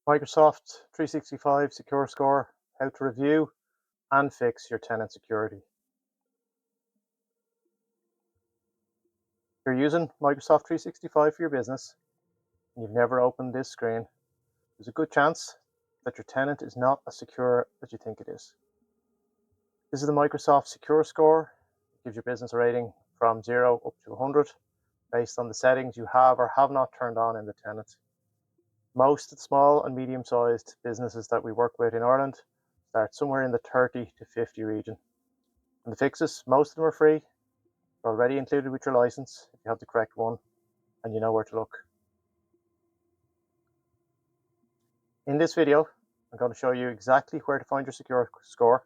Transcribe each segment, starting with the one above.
Microsoft 365 Secure Score, how to review and fix your tenant security. If you're using Microsoft 365 for your business and you've never opened this screen, there's a good chance that your tenant is not as secure as you think it is. This is the Microsoft Secure Score. It gives your business a rating from 0 up to 100 based on the settings you have or have not turned on in the tenant. Most small and medium-sized businesses that we work with in Ireland start somewhere in the 30 to 50 region. And the fixes, most of them are free. They're already included with your license if you have the correct one and you know where to look. In this video, I'm going to show you exactly where to find your secure score,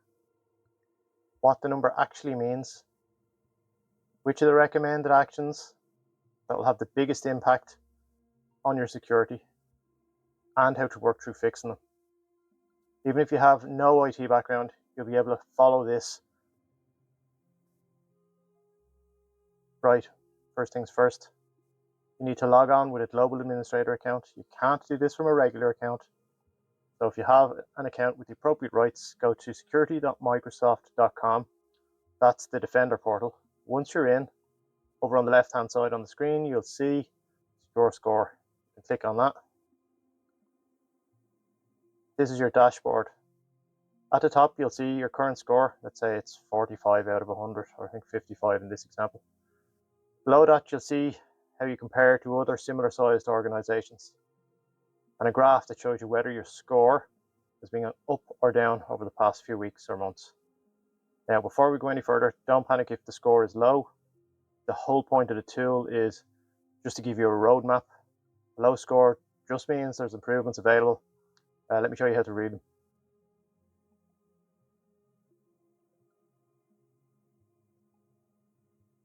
what the number actually means, which are the recommended actions that will have the biggest impact on your security, and how to work through fixing them. Even if you have no IT background, you'll be able to follow this. Right, first things first, you need to log on with a global administrator account. You can't do this from a regular account. So if you have an account with the appropriate rights, go to security.microsoft.com. That's the Defender portal. Once you're in, over on the left-hand side on the screen, you'll see Secure Score. You can click on that. This is your dashboard. At the top, you'll see your current score. Let's say it's 45 out of 100, or I think 55 in this example. Below that, you'll see how you compare to other similar-sized organizations, and a graph that shows you whether your score has been up or down over the past few weeks or months. Now, before we go any further, don't panic if the score is low. The whole point of the tool is just to give you a roadmap. A low score just means there's improvements available. Let me show you how to read them.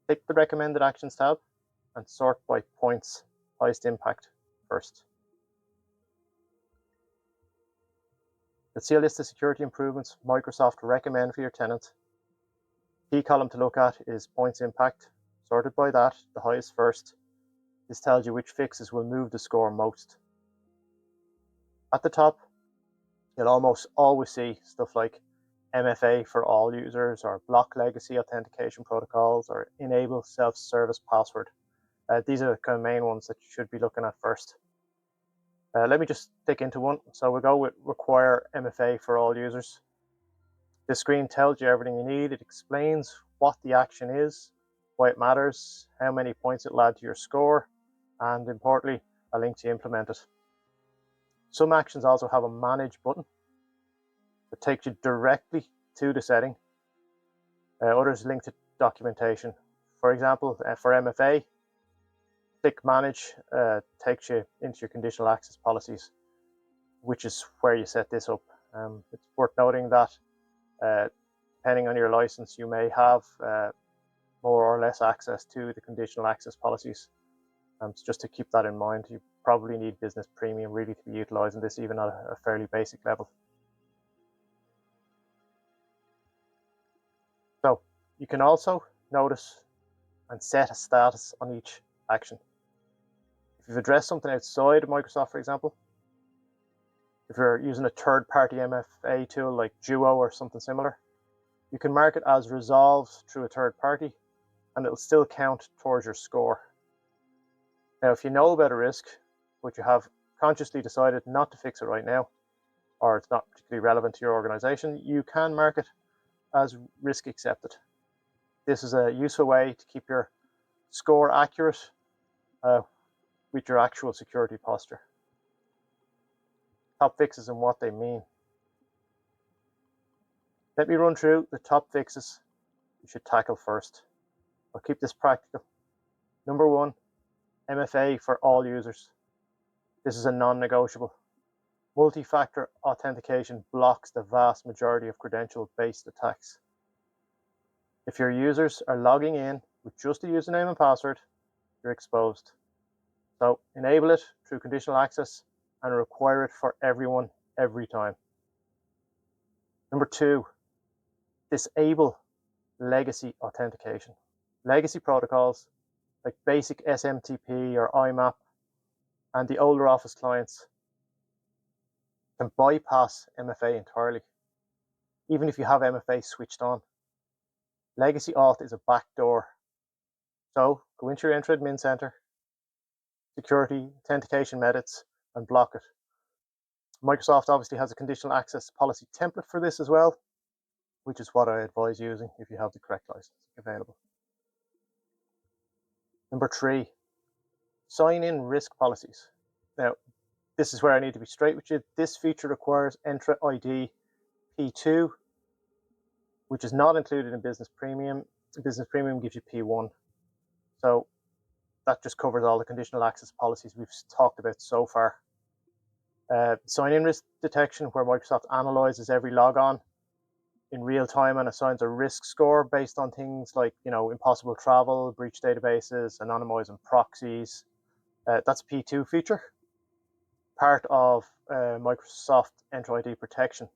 Click the Recommended Actions tab and sort by points, highest impact first. You'll see a list of security improvements Microsoft recommend for your tenant. Key column to look at is points impact, sorted by that, the highest first. This tells you which fixes will move the score most. At the top, you'll almost always see stuff like MFA for all users, or block legacy authentication protocols, or enable self-service password. These are the kind of main ones that you should be looking at first. Let me just dig into one. So we'll go with require MFA for all users. This screen tells you everything you need. It explains what the action is, why it matters, how many points it will add to your score, and importantly, a link to implement it. Some actions also have a manage button that takes you directly to the setting. Others link to documentation. For example, for MFA, click manage, takes you into your conditional access policies, which is where you set this up. It's worth noting that depending on your license, you may have more or less access to the conditional access policies. So just to keep that in mind, you probably need business premium really to be utilizing this, even at a fairly basic level. So you can also notice and set a status on each action. If you've addressed something outside of Microsoft, for example, if you're using a third-party MFA tool like Duo or something similar, you can mark it as resolved through a third party, and it'll still count towards your score. Now, if you know about a risk, but you have consciously decided not to fix it right now, or it's not particularly relevant to your organization, you can mark it as risk accepted. This is a useful way to keep your score accurate with your actual security posture. Top fixes and what they mean. Let me run through the top fixes you should tackle first. I'll keep this practical. Number one, MFA for all users. This is a non-negotiable. Multi-factor authentication blocks the vast majority of credential-based attacks. If your users are logging in with just a username and password, you're exposed. So enable it through conditional access and require it for everyone, every time. Number two, disable legacy authentication. Legacy protocols like basic SMTP or IMAP and the older Office clients can bypass MFA entirely, even if you have MFA switched on. Legacy Auth is a backdoor. So go into your Entra Admin Center, security, authentication methods, and block it. Microsoft obviously has a conditional access policy template for this as well, which is what I advise using if you have the correct license available. Number 3, sign-in risk policies. Now, this is where I need to be straight with you. This feature requires Entra ID P2, which is not included in Business Premium. Business Premium gives you P1. So that just covers all the conditional access policies we've talked about so far. Sign-in risk detection, where Microsoft analyzes every logon in real time and assigns a risk score based on things like, impossible travel, breach databases, anonymizing proxies. That's a P2 feature, part of Microsoft Entra ID protection.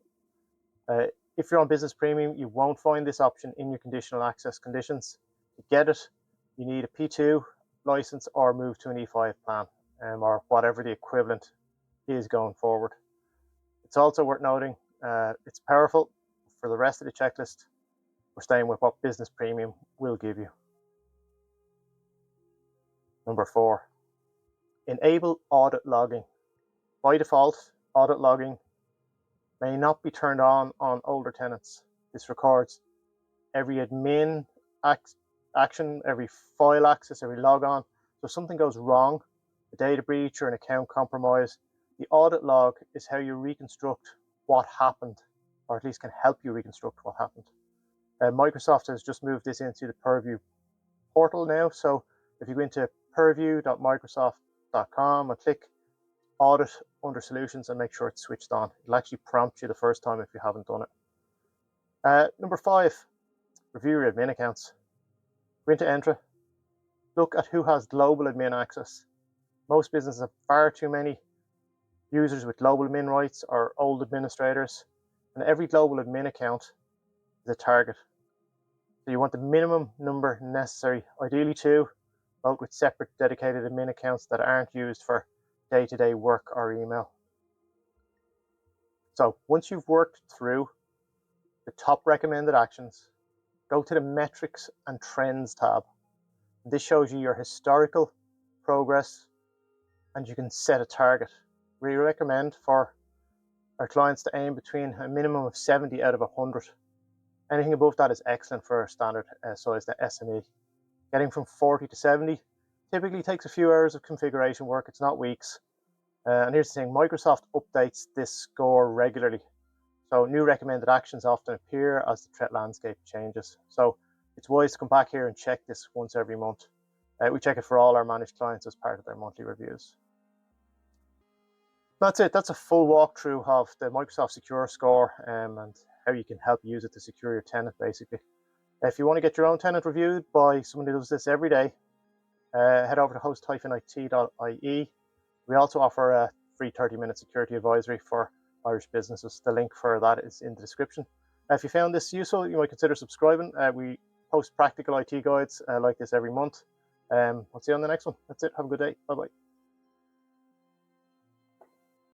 If you're on Business Premium, you won't find this option in your conditional access conditions. To get it, you need a P2 license or move to an E5 plan, or whatever the equivalent is going forward. It's also worth noting, it's powerful. For the rest of the checklist, we're staying with what Business Premium will give you. Number 4, enable audit logging. By default, audit logging may not be turned on older tenants. This records every admin action, every file access, every logon. So if something goes wrong, a data breach or an account compromise, the audit log is how you reconstruct what happened, or at least can help you reconstruct what happened. Microsoft has just moved this into the Purview portal now. So if you go into purview.microsoft.com and click Audit under Solutions and make sure it's switched on, it'll actually prompt you the first time if you haven't done it. Number 5, review your admin accounts. Go into Entra, look at who has global admin access. Most businesses have far too many users with global admin rights or old administrators, and every global admin account is a target. So you want the minimum number necessary, ideally 2, both with separate dedicated admin accounts that aren't used for day-to-day work or email. So once you've worked through the top recommended actions, go to the Metrics and Trends tab. This shows you your historical progress, and you can set a target. We recommend for our clients to aim between a minimum of 70 out of 100. Anything above that is excellent for a standard size SME. Getting from 40 to 70 typically takes a few hours of configuration work. It's not weeks. And here's the thing, Microsoft updates this score regularly. So new recommended actions often appear as the threat landscape changes. So it's wise to come back here and check this once every month. We check it for all our managed clients as part of their monthly reviews. That's it. That's a full walkthrough of the Microsoft Secure Score and how you can help use it to secure your tenant, basically. If you want to get your own tenant reviewed by someone who does this every day, head over to host-it.ie. We also offer a free 30-minute security advisory for Irish businesses. The link for that is in the description. If you found this useful, you might consider subscribing. We post practical IT guides like this every month. I'll see you on the next one. That's it. Have a good day. Bye-bye.